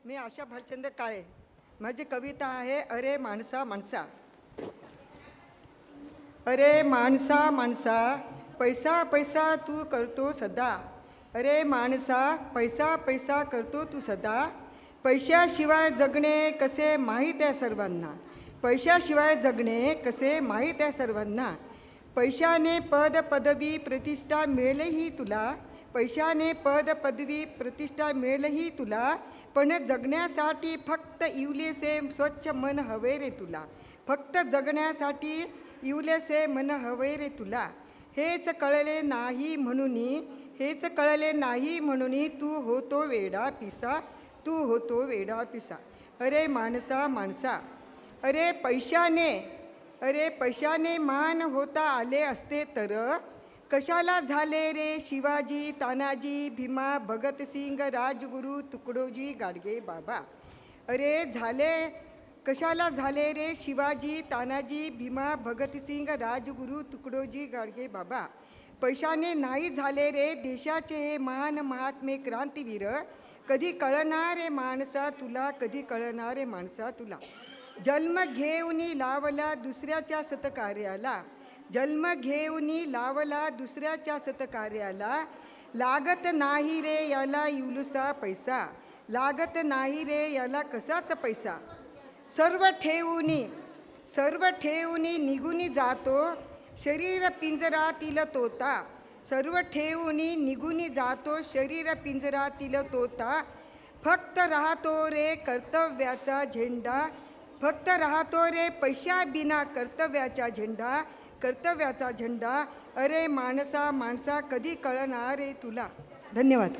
मी आशा भालचंद्र काळे. माझी कविता आहे अरे माणसा माणसा. अरे माणसा माणसा पैसा पैसा तू करतो सदा. अरे माणसा पैसा पैसा करतो तू सदा. पैशाशिवाय जगणे कसे माहीत आहे सर्वांना. पैशाशिवाय जगणे कसे माहीत आहे सर्वांना. पैशाने पद पदवी प्रतिष्ठा मिळेलही तुला. पैशाने पद पदवी प्रतिष्ठा मिळेलही तुला. पण जगण्यासाठी फक्त इवलेसे स्वच्छ मन हवे रे तुला. फक्त जगण्यासाठी इवलेसे मन हवे रे तुला. हेच कळले नाही म्हणून, हेच कळले नाही म्हणून तू होतो वेडा पिसा. तू होतो वेडा पिसा. अरे माणसा माणसा अरे पैशाने मान होता आले असते तर कशाला झाले रे शिवाजी तानाजी भीमा भगतसिंग राजगुरू तुकडोजी गाडगे बाबा. अरे कशाला झाले रे शिवाजी तानाजी भीमा भगतसिंग राजगुरू तुकडोजी गाडगे बाबा. पैशाने नाही झाले रे देशाचे हे महान महात्मे क्रांतीवीर. कधी कळणार रे माणसा तुला, कधी कळणार रे माणसा तुला. जन्म घेऊनी लावला दुसऱ्याच्या सत्कार्याला. जन्म घेऊनी लावला दुसऱ्याच्या सत्कार्याला. लागत नाही रे याला इवलुसा पैसा. लागत नाही रे याला कसाच पैसा. सर्व ठेवूनी निघूनी जातो शरीर पिंजरातील तोता. सर्व ठेवूनी निघूनी जातो शरीर पिंजरातील तोता. फक्त राहतो रे कर्तव्याचा झेंडा. फक्त राहतो रे पैशाबिना कर्तव्याचा झेंडा. कर्तव्याचा झेंडा. अरे माणसा माणसा कधी कळणार रे तुला. धन्यवाद.